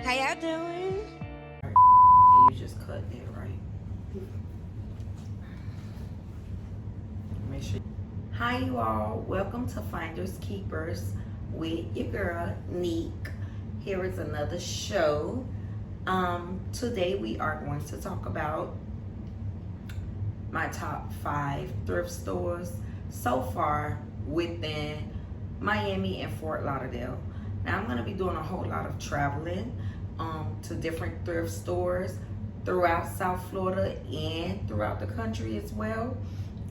How y'all doing? You just cut that right. Make sure. Hi you all, welcome to Finders Keepers with your girl Neek. Here is another show. Today we are going to talk about my top 5 thrift stores so far within Miami and Fort Lauderdale. Now I'm going to be doing a whole lot of traveling to different thrift stores throughout South Florida and throughout the country as well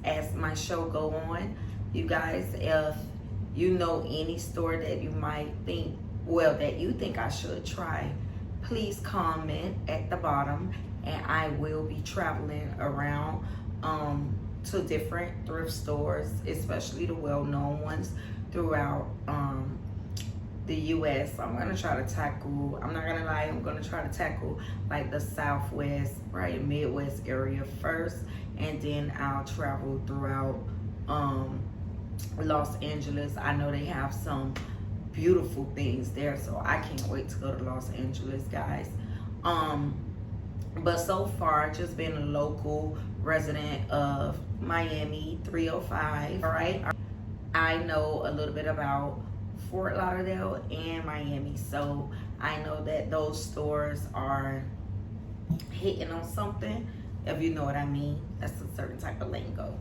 as my show go on. You guys, if you know any store that you might think, well, that you think I should try, please comment at the bottom and I will be traveling around to different thrift stores, especially the well-known ones throughout the US. I'm gonna try to tackle, I'm not gonna lie, I'm gonna try to tackle like the Southwest, right, Midwest area first, and then I'll travel throughout Los Angeles. I know they have some beautiful things there, so I can't wait to go to Los Angeles, guys. But so far, just been a local resident of Miami 305, all right? I know a little bit about Fort Lauderdale and Miami, so I know that those stores are hitting on something, if you know what I mean. That's a certain type of lingo,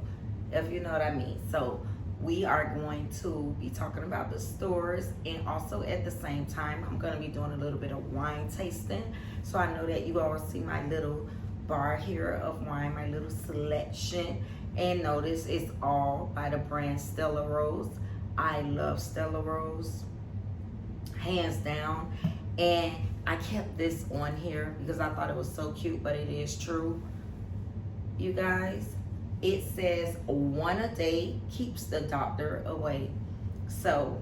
if you know what I mean. So we are going to be talking about the stores, and also at the same time I'm going to be doing a little bit of wine tasting. So I know that you all see my little bar here of wine, my little selection, and notice it's all by the brand Stella Rose. I love Stella Rose, hands down, and I kept this on here because I thought it was so cute, but it is true, you guys. It says one a day keeps the doctor away. So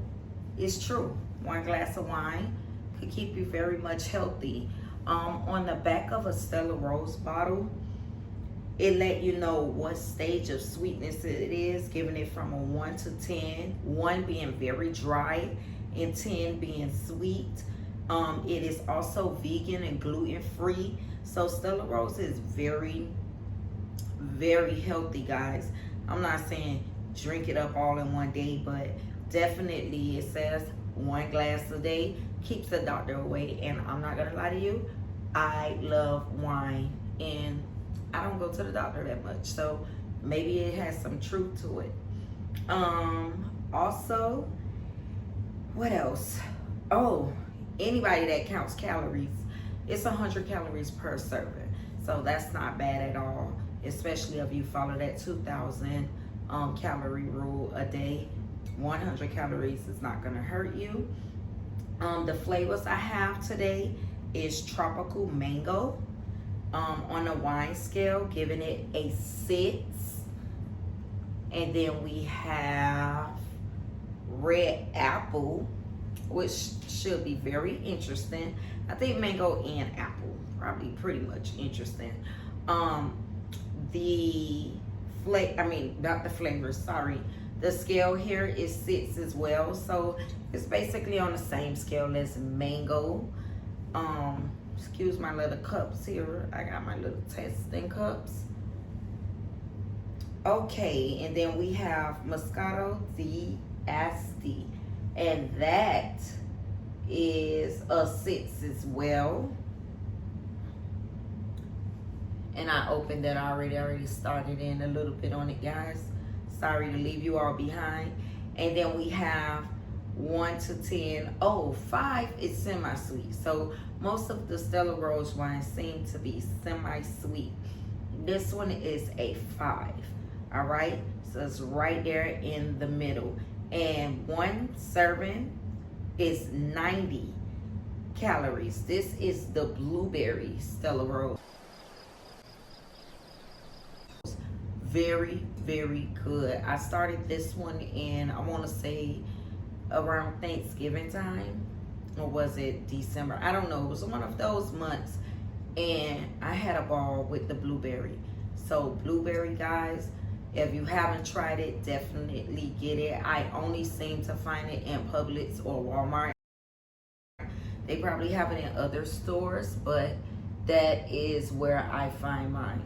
it's true. One glass of wine could keep you very much healthy. On the back of a Stella Rose bottle, it let you know what stage of sweetness it is, giving it from a 1 to 10, 1 being very dry and 10 being sweet. It is also vegan and gluten free. So Stella Rose is very healthy, guys. I'm not saying drink it up all in one day, but definitely it says 1 glass a day keeps the doctor away. And I'm not gonna lie to you, I love wine and I don't go to the doctor that much, so maybe it has some truth to it. Also, what else? Oh, anybody that counts calories, it's 100 calories per serving, so that's not bad at all, especially if you follow that 2,000 calorie rule a day. 100 calories is not gonna hurt you. The flavors I have today is tropical mango. On a wine scale, giving it a 6. And then we have red apple, which should be very interesting. I think mango and apple, probably pretty much interesting. Not the flavors, sorry. The scale here is 6 as well. So it's basically on the same scale as mango. Excuse my little cups here. I got my little testing cups. Okay, and then we have Moscato d'Asti, and that is a 6 as well. And I opened that already. I already started in a little bit on it, guys. Sorry to leave you all behind. And then we have 1 to 10. Oh, 5 is semi-sweet. So most of the Stella Rose wines seem to be semi-sweet. This one is a 5. All right, so it's right there in the middle. And 1 serving is 90 calories. This is the blueberry Stella Rose. Very good. I started this one in, I want to say, around Thanksgiving time, or was it December? I don't know. It was one of those months, and I had a ball with the blueberry. So blueberry, guys, if you haven't tried it, definitely get it. I only seem to find it in Publix or Walmart. They probably have it in other stores, but that is where I find mine.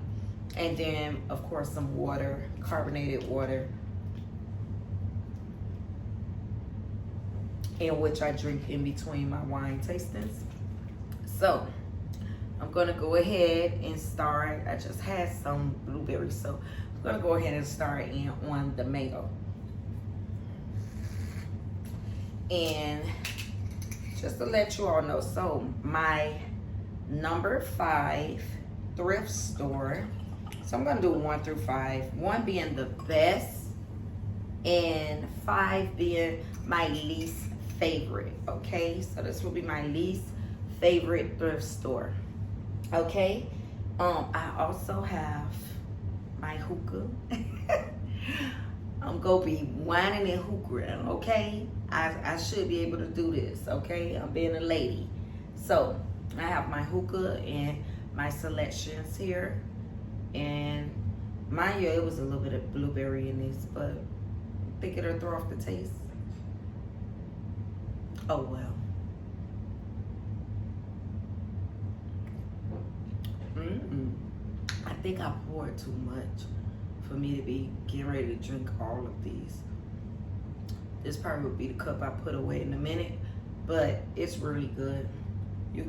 And then, of course, some water, carbonated water, in which I drink in between my wine tastings. So I'm gonna go ahead and start. I just had some blueberries, so I'm gonna go ahead and start in on the mango. And just to let you all know, so my number 5 thrift store, so I'm gonna do 1 through 5, 1 being the best and 5 being my least favorite. Okay, so this will be my least favorite thrift store. Okay, I also have my hookah. I'm gonna be whining and hookering. Okay, I should be able to do this. Okay, I'm being a lady. So I have my hookah and my selections here, and mind you, it was a little bit of blueberry in this, but I think it'll throw off the taste. Oh well. I think I poured too much for me to be getting ready to drink all of these. This probably would be the cup I put away in a minute, but it's really good. You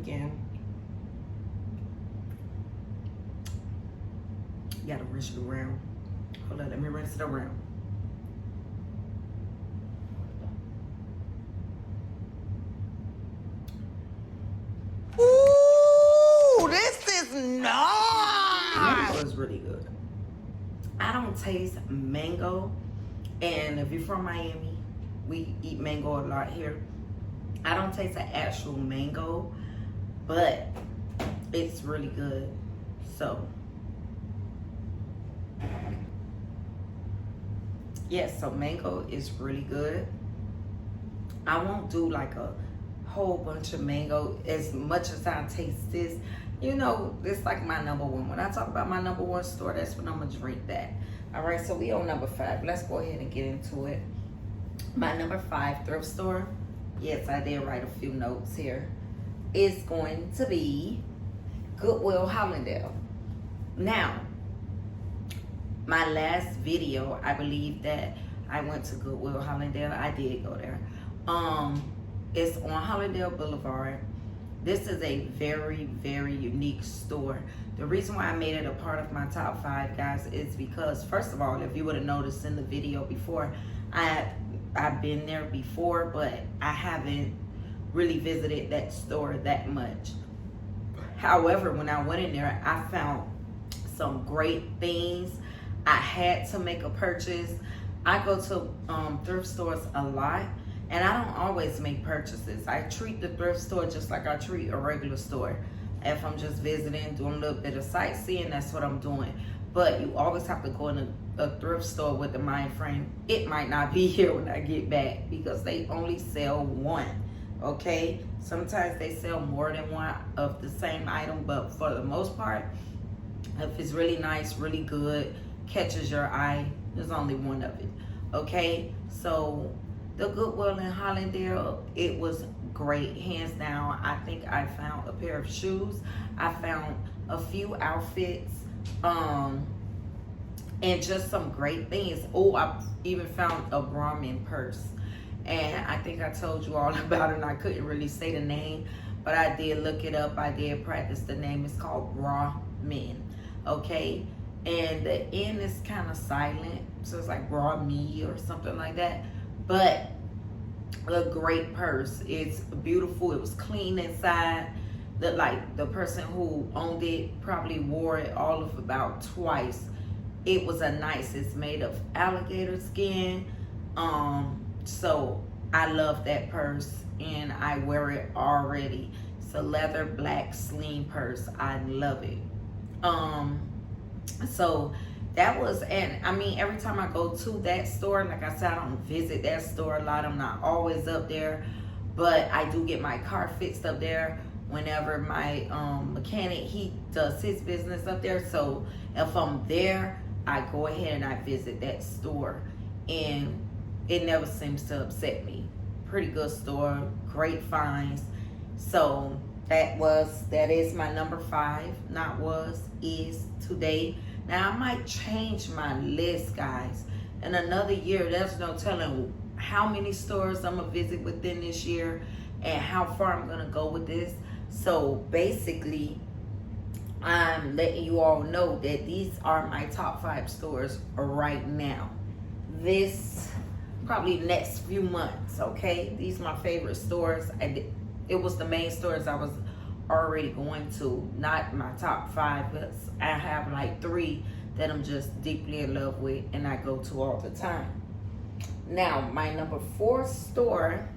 gotta rinse it around. Hold on, let me rinse it around. Ooh, this is nice. Mango is really good. I don't taste mango, and if you're from Miami, we eat mango a lot here. I don't taste an actual mango, but it's really good. So yes, so mango is really good. I won't do like a whole bunch of mango as much as I taste this. You know, it's like my number 1. When I talk about my number 1 store, that's when I'm gonna drink that. All right, so we on number 5. Let's go ahead and get into it. My number 5 thrift store, yes, I did write a few notes here, is going to be Goodwill Hollandale. Now, my last video, I believe that I went to Goodwill Hollandale. I did go there. It's on Hollandale Boulevard. This is a very, very unique store. The reason why I made it a part of my top 5, guys, is because, first of all, if you would have noticed in the video before, I've been there before, but I haven't really visited that store that much. However, when I went in there, I found some great things. I had to make a purchase. I go to thrift stores a lot, and I don't always make purchases. I treat the thrift store just like I treat a regular store. If I'm just visiting, doing a little bit of sightseeing, that's what I'm doing. But you always have to go in a thrift store with the mind frame, it might not be here when I get back, because they only sell one. Okay, sometimes they sell more than one of the same item, but for the most part, if it's really nice, really good, catches your eye, there's only one of it. Okay, so the Goodwill in Hollandale, it was great, hands down. I think I found a pair of shoes. I found a few outfits, and just some great things. Oh, I even found a Brahmin purse, and I think I told you all about it, and I couldn't really say the name, but I did look it up. I did practice the name. It's called Brahmin. Okay, and the N is kind of silent, so it's like Brahmi or something like that. But a great purse. It's beautiful. It was clean inside. The person who owned it probably wore it all of about twice. It was a nice, it's made of alligator skin. So I love that purse, and I wear it already. It's a leather black sling purse. I love it. So that was, and I mean, every time I go to that store, like I said, I don't visit that store a lot. I'm not always up there, but I do get my car fixed up there whenever my mechanic, he does his business up there. So if I'm there, I go ahead and I visit that store, and it never seems to upset me. Pretty good store, great finds, So that is my number 5. Not was, is today. Now I might change my list, guys. In another year, there's no telling how many stores I'm gonna visit within this year and how far I'm gonna go with this. So basically, I'm letting you all know that these are my top 5 stores right now. This probably next few months, okay? These are my favorite stores. It was the main stores I was already going to, not my top 5, but I have like 3 that I'm just deeply in love with and I go to all the time. Now, my number 4 store,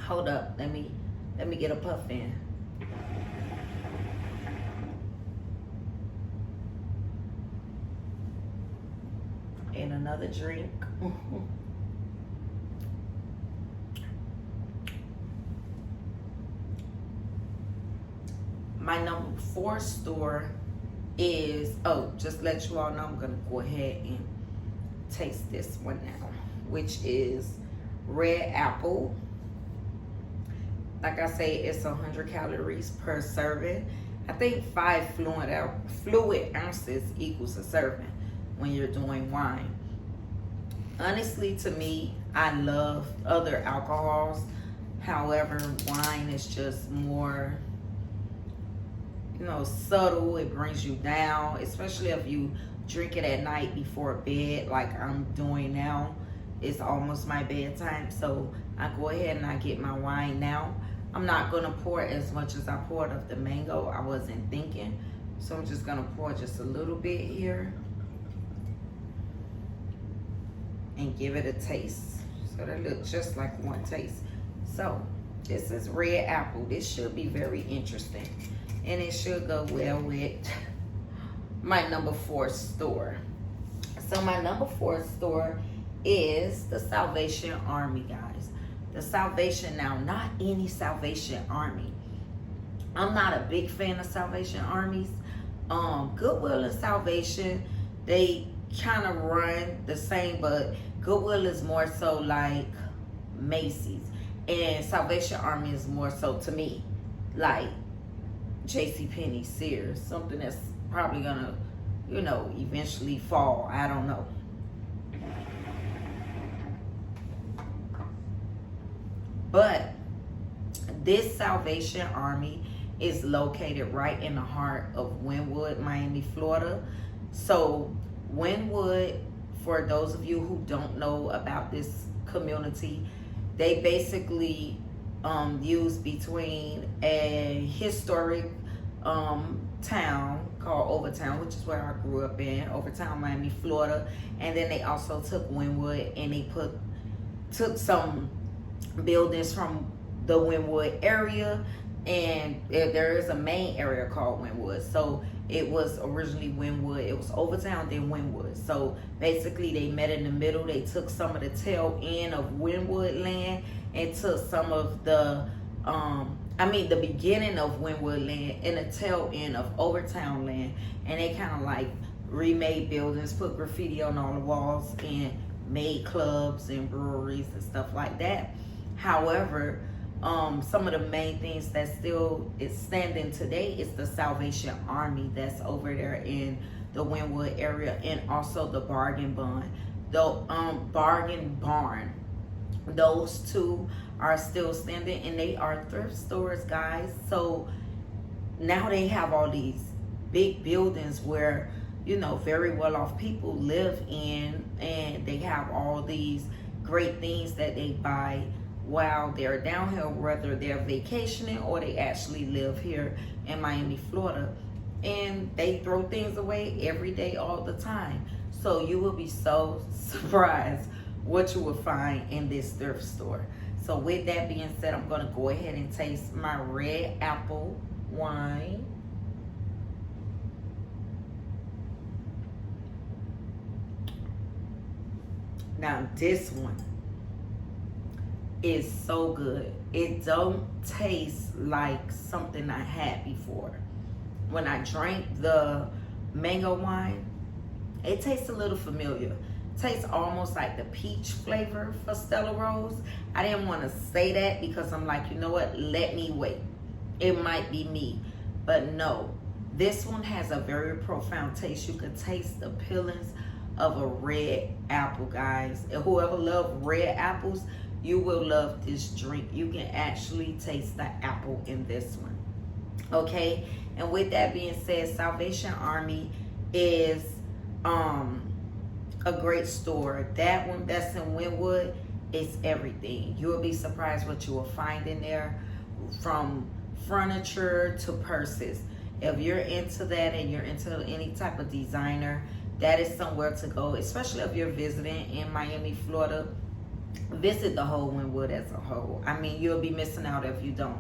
hold up, let me get a puff in. And another drink. My number 4 store is, just let you all know, I'm gonna go ahead and taste this one now, which is red apple. Like I say, it's 100 calories per serving. I think 5 fluid ounces equals a serving when you're doing wine. Honestly, to me, I love other alcohols. However, wine is just more, subtle. It brings you down, especially if you drink it at night before bed, like I'm doing now. It's almost my bedtime, so I go ahead and I get my wine now. I'm not gonna pour as much as I poured of the mango. I wasn't thinking, so I'm just gonna pour just a little bit here and give it a taste. So that looks just like one taste. So this is red apple. This should be very interesting, and it should go well with my number 4 store. So my number 4 store is the Salvation Army, guys. The Salvation, now not any Salvation Army. I'm not a big fan of Salvation Armies. Goodwill and Salvation, they kind of run the same, but Goodwill is more so like Macy's, and Salvation Army is more so, to me, like JCPenney, Sears, something that's probably gonna, eventually fall. I don't know. But this Salvation Army is located right in the heart of Wynwood, Miami, Florida. So Wynwood, for those of you who don't know about this community, they basically use between a historic town called Overtown, which is where I grew up in, Overtown, Miami, Florida. And then they also took Wynwood and they took some buildings from the Wynwood area, and there is a main area called Wynwood. So it was originally Wynwood, it was Overtown, then Wynwood. So basically they met in the middle. They took some of the tail end of Wynwood land and took some of the the beginning of Wynwood land and the tail end of Overtown land, and they kind of like remade buildings, put graffiti on all the walls, and made clubs and breweries and stuff like that. However, some of the main things that still is standing today is the Salvation Army that's over there in the Wynwood area, and also the Bargain Barn. Those 2 are still standing, and they are thrift stores, guys. So now they have all these big buildings where, very well-off people live in, and they have all these great things that they buy while they're down here, whether they're vacationing or they actually live here in Miami, Florida. And they throw things away every day, all the time. So you will be so surprised what you will find in this thrift store. So with that being said, I'm gonna go ahead and taste my red apple wine. Now this one is so good. It don't taste like something I had before. When I drank the mango wine, it tastes a little familiar. It tastes almost like the peach flavor for Stella Rose. I didn't want to say that because I'm like, you know what? Let me wait. it might be me. But no, this one has a very profound taste. You can taste the peelings of a red apple, guys. And whoever loves red apples, you will love this drink. You can actually taste the apple in this one. Okay, and with that being said, Salvation Army is a great store. That one that's in Wynwood is everything. You will be surprised what you will find in there, from furniture to purses. If you're into that and you're into any type of designer, that is somewhere to go, especially if you're visiting in Miami, Florida. Visit the whole Wynwood as a whole. I mean, you'll be missing out if you don't.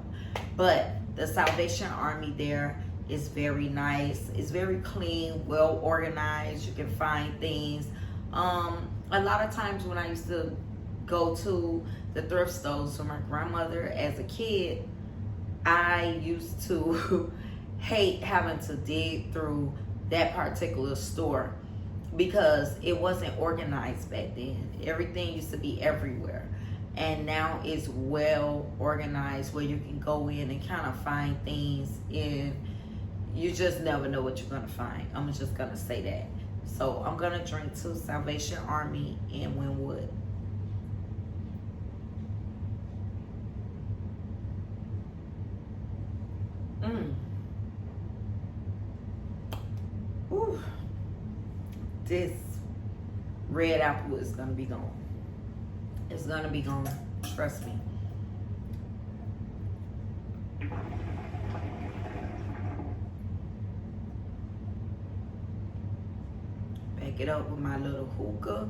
But the Salvation Army there is very nice. It's very clean, well organized. You can find things. A lot of times when I used to go to the thrift stores for my grandmother as a kid, I used to hate having to dig through that particular store because it wasn't organized back then. Everything used to be everywhere. And now it's well organized where you can go in and kind of find things, and you just never know what you're going to find. I'm just going to say that. So I'm going to drink to Salvation Army in Wynwood. Ooh. This red apple is going to be gone. It's going to be gone. Trust me. Back it up with my little hookah.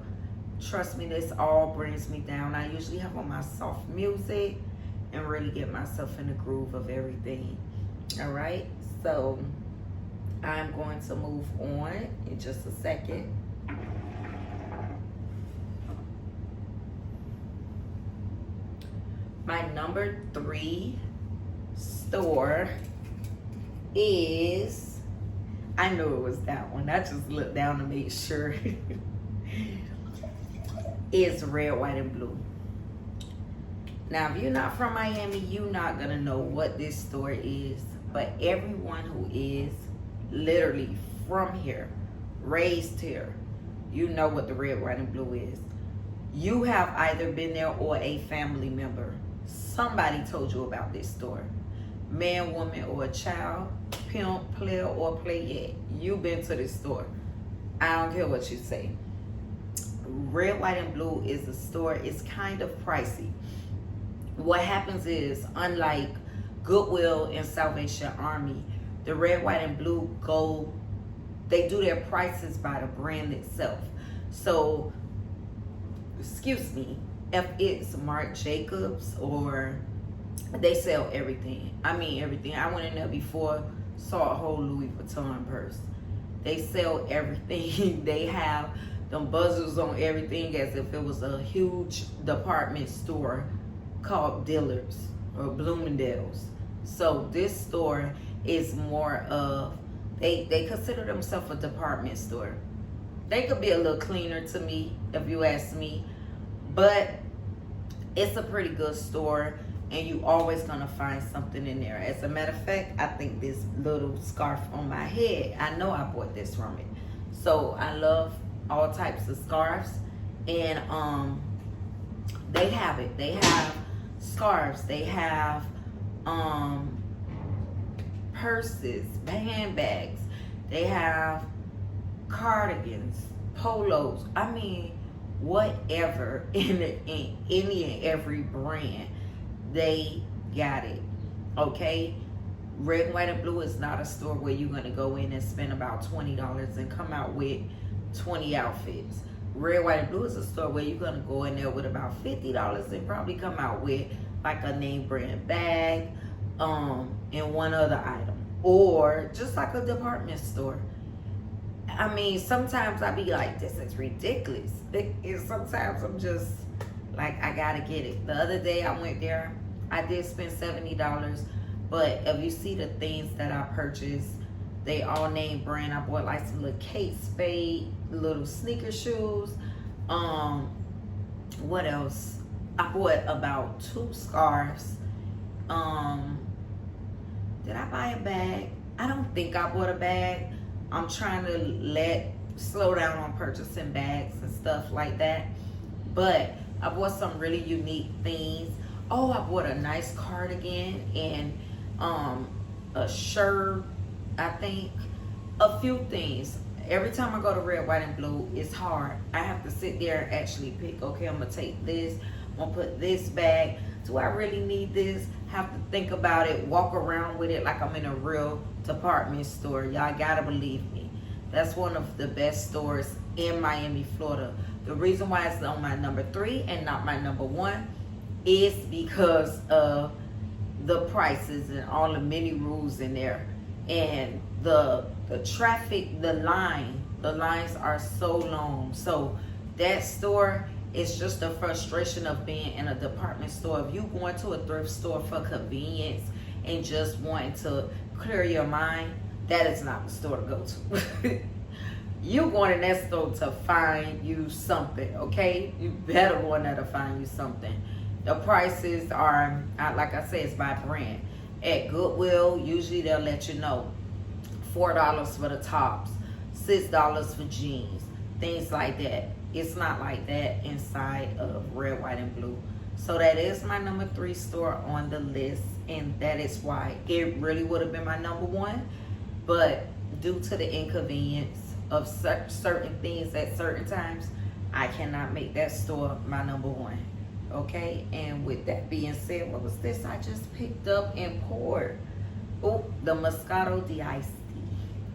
Trust me, this all brings me down. I usually have on my soft music and really get myself in the groove of everything. All right, so I'm going to move on in just a second. My number 3 store is, I knew it was that one. I just looked down to make sure. It's Red, White, and Blue. Now, if you're not from Miami, you're not going to know what this store is. But everyone who is literally from here, raised here, you know what the Red, White, and Blue is. You have either been there or a family member. Somebody told you about this store. Man, woman, or a child, pimp, player, or playette. You've been to this store. I don't care what you say. Red, White, and Blue is a store. It's kind of pricey. What happens is, unlike Goodwill and Salvation Army, the Red, White, and Blue they do their prices by the brand itself. So, excuse me, if it's Marc Jacobs, or they sell everything. I mean everything. I went in there before, saw a whole Louis Vuitton purse. They sell everything. They have them buzzers on everything as if it was a huge department store called Dillard's or Bloomingdale's. So this store is more of, they consider themselves a department store. They could be a little cleaner to me, if you ask me, but it's a pretty good store, and you always gonna find something in there. As a matter of fact, I think this little scarf on my head, I know I bought this from it. So I love all types of scarves, and they have it. They have scarves, they have purses, handbags, they have cardigans, polos. I mean, whatever, in any and every brand, they got it. Okay, Red, White, and Blue is not a store where you're going to go in and spend about $20 and come out with 20 outfits. Red, White, and Blue is a store where you're going to go in there with about $50 and probably come out with like a name brand bag, and one other item, or just like a department store. I mean, sometimes I be like, this is ridiculous. And sometimes I'm just like, I gotta get it. The other day I went there, I did spend $70, but if you see the things that I purchased, they all name brand. I bought like some little Kate Spade, little sneaker shoes. What else? I bought about 2 scarves, Did I buy a bag? I don't think I bought a bag. I'm trying to slow down on purchasing bags and stuff like that. But I bought some really unique things. Oh, I bought a nice cardigan and a shirt, I think. A few things. Every time I go to Red, White, and Blue, it's hard. I have to sit there and actually pick, okay, I'm going to take this. I'm going to put this bag. Do I really need this? Have to think about it, walk around with it like I'm in a real department store. Y'all got to believe me. That's one of the best stores in Miami, Florida. The reason why it's on my number 3 and not my number 1 is because of the prices and all the mini rules in there. And the traffic, the lines are so long. So that store is just a frustration of being in a department store. If you going to a thrift store for convenience and just wanting to clear your mind, that is not the store to go to. You going in that store to find you something, okay? You better go in there to find you something. The prices are, like I said, it's by brand. At Goodwill, usually they'll let you know $4 for the tops, $6 for jeans, things like that. It's not like that inside of Red, White, and Blue. So that is my number 3 store on the list, and that is why it really would have been my number 1. But due to the inconvenience of certain things at certain times, I cannot make that store my number 1. Okay, and with that being said, what was this I just picked up and poured? Oh, the Moscato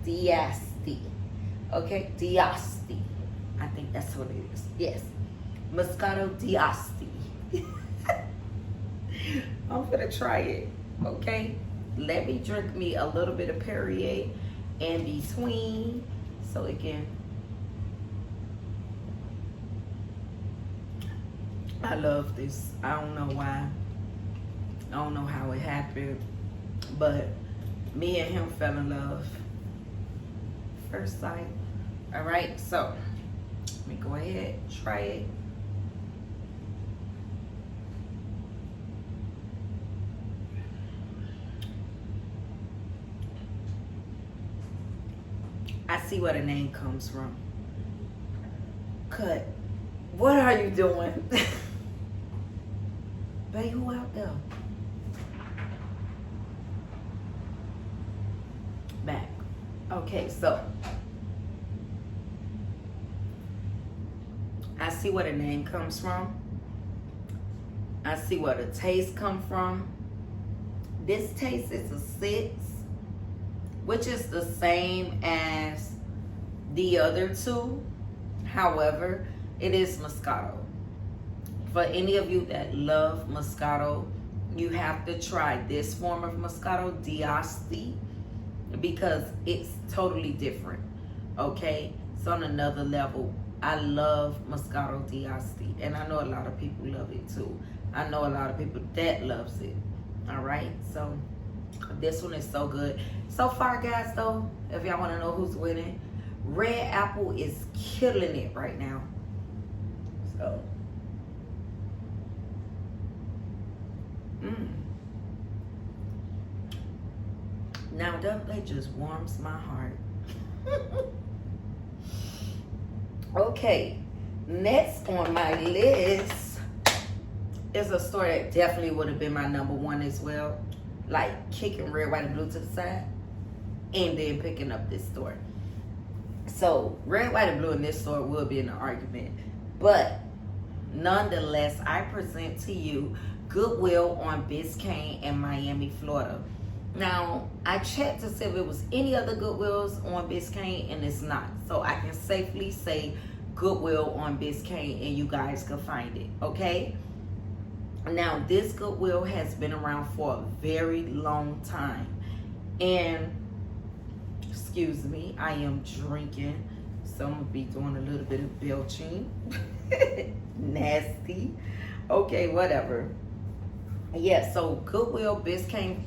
D'Asti. Okay, D'Asti. I think that's what it is. Yes, Moscato D'Asti. I'm gonna try it. Okay, let me drink me a little bit of Perrier in between so it can. I love this. I don't know why. I don't know how it happened, but me and him fell in love first sight. All right, so let me go ahead, try it. I see where the name comes from. Cut. What are you doing? Babe, who out there? Back. Okay, so I see where the name comes from. I see where the taste comes from. This taste is a 6, which is the same as the other 2. However, it is Moscato. For any of you that love Moscato, you have to try this form of Moscato D'Asti because it's totally different. Okay, it's on another level. I love Moscato D'Asti, and I know a lot of people love it too. I know a lot of people that loves it. All right, so this one is so good. So far, guys, though, if y'all want to know who's winning, Red Apple is killing it right now. So, now that just warms my heart. Okay, next on my list is a store that definitely would have been my number 1 as well. Like kicking Red, White, and Blue to the side and then picking up this store. So Red, White, and Blue in this store will be in an argument, but nonetheless, I present to you Goodwill on Biscayne in Miami, Florida. Now, I checked to see if it was any other Goodwills on Biscayne, and it's not. So I can safely say Goodwill on Biscayne, and you guys can find it, okay? Now, this Goodwill has been around for a very long time. And, excuse me, I am drinking, so I'm going to be doing a little bit of belching. Nasty. Okay, whatever. Yeah, so Goodwill Biscayne,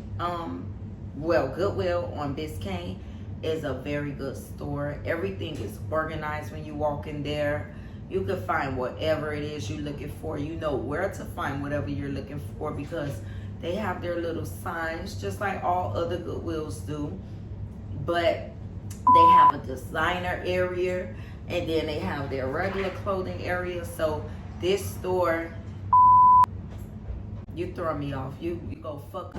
Goodwill on Biscayne is a very good store. Everything is organized when you walk in there. You can find whatever it is you're looking for. You know where to find whatever you're looking for because They have their little signs, just like all other Goodwills do. But they have a designer area, and then they have their regular clothing area. So this store, you throw me off. You go fuck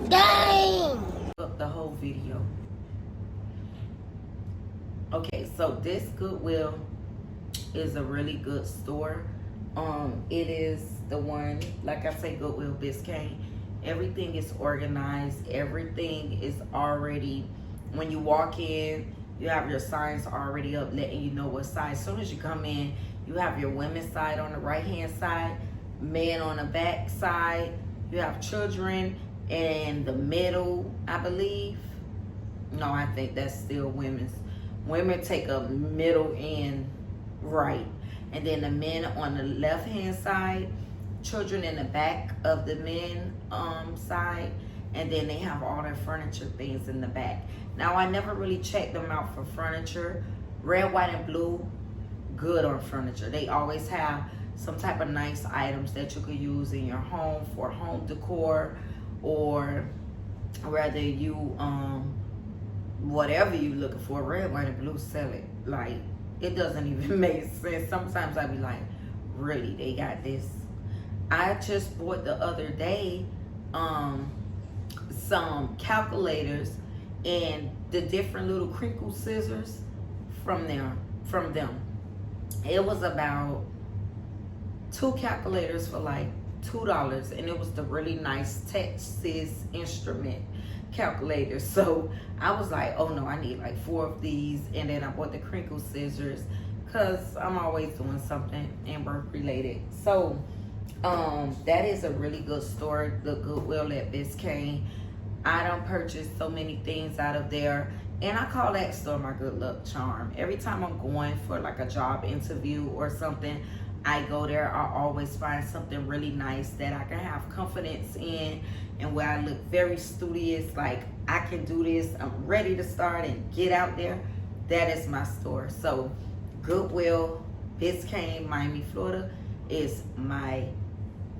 Dang! up the whole video. Okay, so this Goodwill is a really good store. It is the one, like I say, Goodwill Biscayne. Everything is organized. Everything is already, when you walk in, you have your signs already up letting you know what side. As soon as you come in, you have your women's side on the right hand side, men on the back side. You have children in the middle, I believe. No, I think that's still women's. Women take a middle and right. And then the men on the left hand side, children in the back of the men side, and then they have all their furniture things in the back. Now, I never really checked them out for furniture. Red, white, and blue, good on furniture. They always have some type of nice items that you could use in your home for home decor, or whether you whatever you looking for. Red, white, and blue sell it. Like, it doesn't even make sense. Sometimes I be like, really, they got this? I just bought the other day some calculators and the different little crinkle scissors from them. It was about 2 calculators for like $2, and it was the really nice Texas Instrument calculator. So I was like, oh no, I need like 4 of these. And then I bought the crinkle scissors because I'm always doing something and work related. So that is a really good store, the Goodwill at Biscayne. I don't purchase so many things out of there, and I call that store my good luck charm. Every time I'm going for like a job interview or something, I go there. I always find something really nice that I can have confidence in, and where I look very studious, like I can do this, I'm ready to start and get out there. That is my store. So Goodwill Biscayne, Miami, Florida is my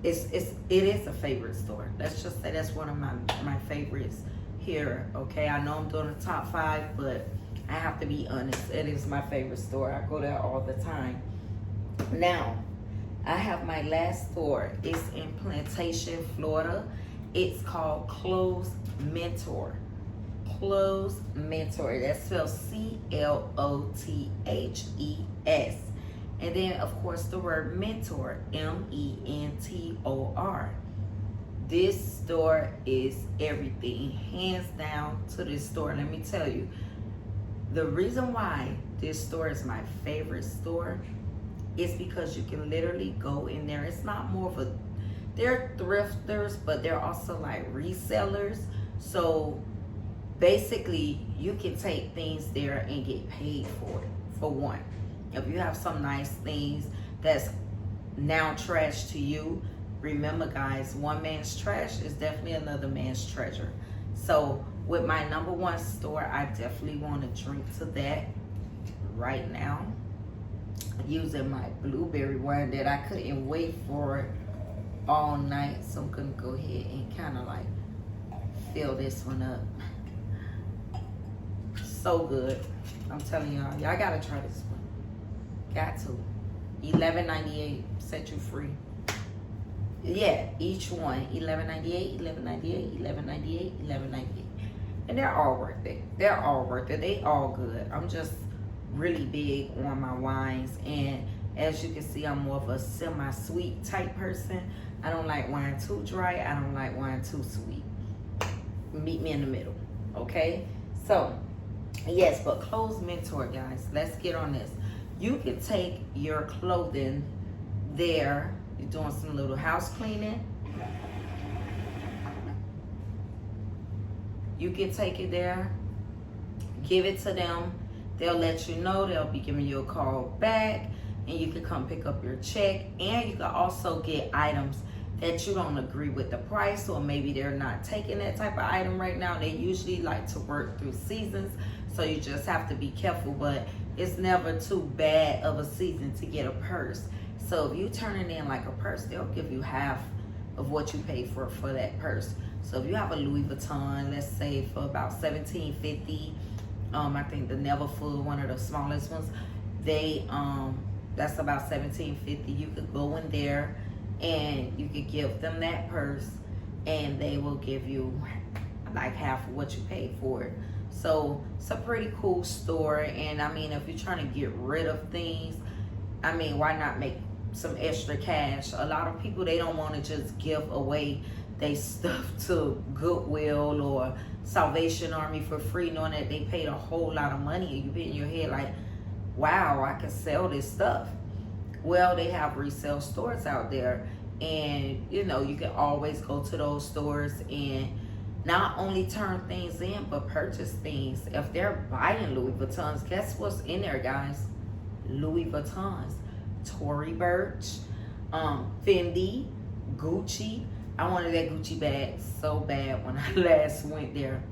it is a favorite store. Let's just say that's one of my favorites here. Okay, I know I'm doing a top 5, but I have to be honest, it is my favorite store. I go there all the time. Now, I have my last store. It's in Plantation, Florida. It's called Clothes Mentor. Clothes Mentor. That's spelled CLOTHES. And then, of course, the word mentor, MENTOR. This store is everything. Hands down to this store. Let me tell you, the reason why this store is my favorite store is because you can literally go in there. It's not more of a, they're thrifters, but they're also like resellers. So basically, you can take things there and get paid for it, for one. If you have some nice things that's now trash to you, remember guys, one man's trash is definitely another man's treasure. So with my #1 store, I definitely want to drink to that right now, using my blueberry wine that I couldn't wait for it all night. So I'm gonna go ahead and kind of like fill this one up. So good. I'm telling y'all gotta try this one. Got to. $11.98 set you free. Yeah, each one $11.98, $11.98, $11.98, $11.98, and they're all worth it. They're all worth it. They all good. I'm just really big on my wines, and as you can see, I'm more of a semi-sweet type person. I don't like wine too dry. I don't like wine too sweet. Meet me in the middle, okay? So yes, but Clothes Mentor, guys, let's get on this. You can take your clothing there. You're doing some little house cleaning. You can take it there, give it to them. They'll let you know. They'll be giving you a call back, and you can come pick up your check. And you can also get items that you don't agree with the price, or maybe they're not taking that type of item right now. They usually like to work through seasons, so you just have to be careful. But it's never too bad of a season to get a purse. So if you turn it in like a purse, they'll give you half of what you pay for that purse. So if you have a Louis Vuitton, let's say for about $17.50, I think the Neverfull, one of the smallest ones, they that's about $17.50. You could go in there and you could give them that purse, and they will give you like half of what you paid for it. So it's a pretty cool store. And I mean, if you're trying to get rid of things, I mean, why not make some extra cash? A lot of people, they don't want to just give away they stuff to Goodwill or Salvation Army for free, knowing that they paid a whole lot of money, and you be in your head like, wow, I can sell this stuff. Well, they have resale stores out there, and you know, you can always go to those stores and not only turn things in, but purchase things. If they're buying Louis Vuittons, guess what's in there, guys? Louis Vuittons, Tory Burch, Fendi, Gucci. I wanted that Gucci bag so bad when I last went there.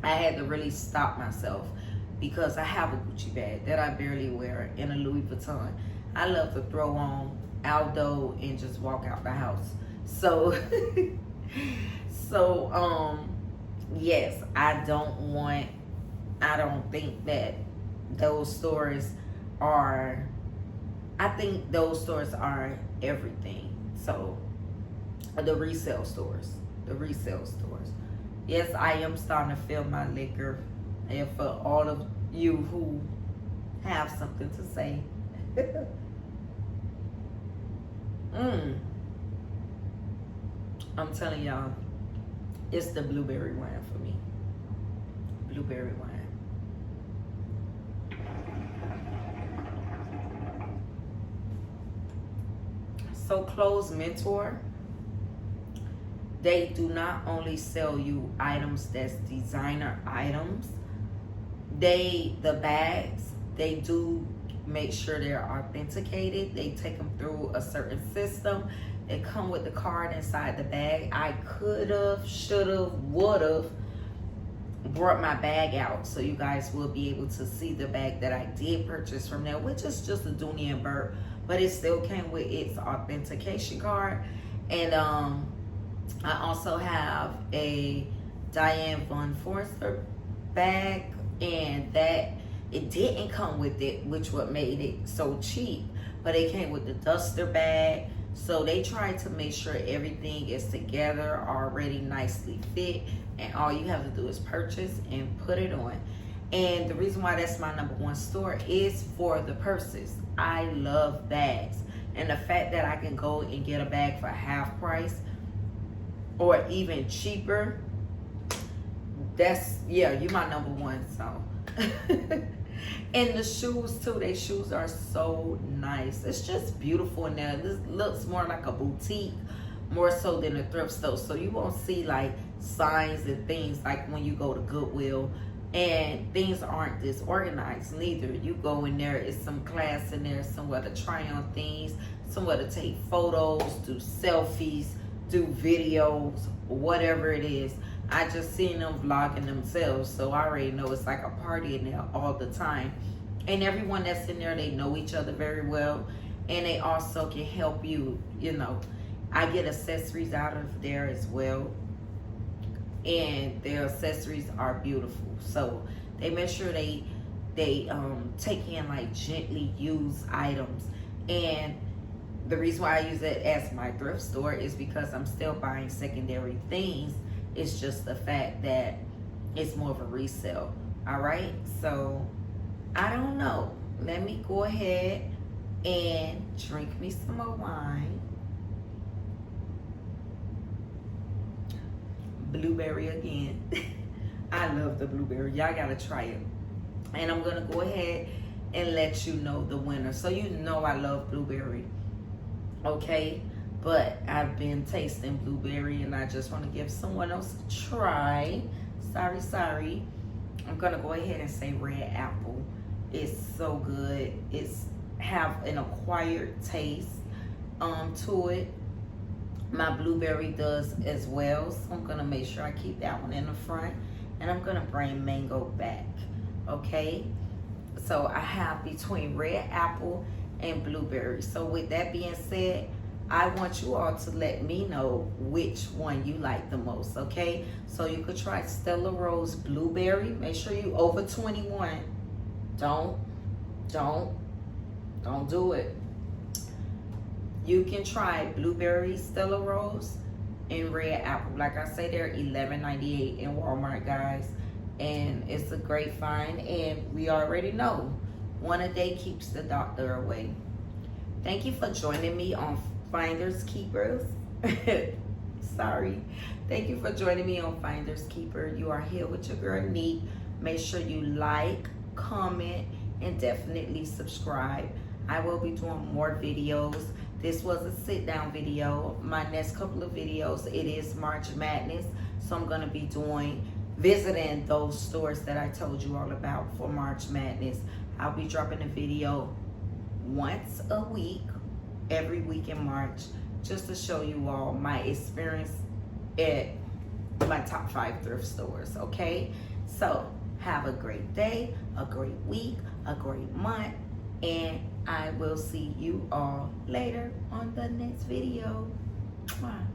I had to really stop myself because I have a Gucci bag that I barely wear and a Louis Vuitton. I love to throw on Aldo and just walk out the house. So, yes, I don't think that those stores are, I think those stores are everything. So, the resale stores. Yes, I am starting to feel my liquor. And for all of you who have something to say. I'm telling y'all, it's the blueberry wine for me. Blueberry wine. So Clothes Mentor, they do not only sell you items that's designer items, the bags, they do make sure they're authenticated. They take them through a certain system. They come with the card inside the bag. I could have, should have, would have brought my bag out so you guys will be able to see the bag that I did purchase from there, which is just a Dooney and Burke, but it still came with its authentication card. And I also have a Diane Von Forster bag, and that it didn't come with it, which what made it so cheap, but it came with the duster bag. So they try to make sure everything is together, already nicely fit, and all you have to do is purchase and put it on. And the reason why that's my #1 store is for the purses. I love bags, and the fact that I can go and get a bag for half price or even cheaper, that's, yeah, you're my #1. So and the shoes too, their shoes are so nice. It's just beautiful in there. This looks more like a boutique more so than a thrift store. So you won't see like signs and things like when you go to Goodwill, and things aren't disorganized neither. You go in there, it's some class in there, somewhere to try on things, somewhere to take photos, do selfies, do videos, whatever it is. I just seen them vlogging themselves, so I already know it's like a party in there all the time. And everyone that's in there, they know each other very well, and they also can help you, you know. I get accessories out of there as well, and their accessories are beautiful. So they make sure they take in like gently used items. And the reason why I use it as my thrift store is because I'm still buying secondary things. It's just the fact that it's more of a resale. All right, so I don't know. Let me go ahead and drink me some more wine. Blueberry again. I love the blueberry. Y'all gotta try it. And I'm gonna go ahead and let you know the winner. So you know I love blueberry. Okay? But I've been tasting blueberry, and I just want to give someone else a try. Sorry. I'm going to go ahead and say red apple. It's so good. It's have an acquired taste to it. My blueberry does as well. So I'm going to make sure I keep that one in the front. And I'm going to bring mango back. Okay? So I have between red apple and blueberry. So with that being said, I want you all to let me know which one you like the most, okay? So you could try Stella Rose Blueberry. Make sure you over 21. Don't do it. You can try Blueberry Stella Rose and Red Apple. Like I say, they're $11.98 in Walmart, guys. And it's a great find. And we already know, one a day keeps the doctor away. Thank you for joining me on Finders Keepers. Sorry. Thank you for joining me on Finders Keeper. You are here with your girl, Neek. Make sure you like, comment, and definitely subscribe. I will be doing more videos. This was a sit down video. My next couple of videos, it is March Madness. So I'm going to be visiting those stores that I told you all about for March Madness. I'll be dropping a video once a week, every week in March, just to show you all my experience at my top 5 thrift stores, okay? So have a great day, a great week, a great month, and I will see you all later on the next video. Mwah.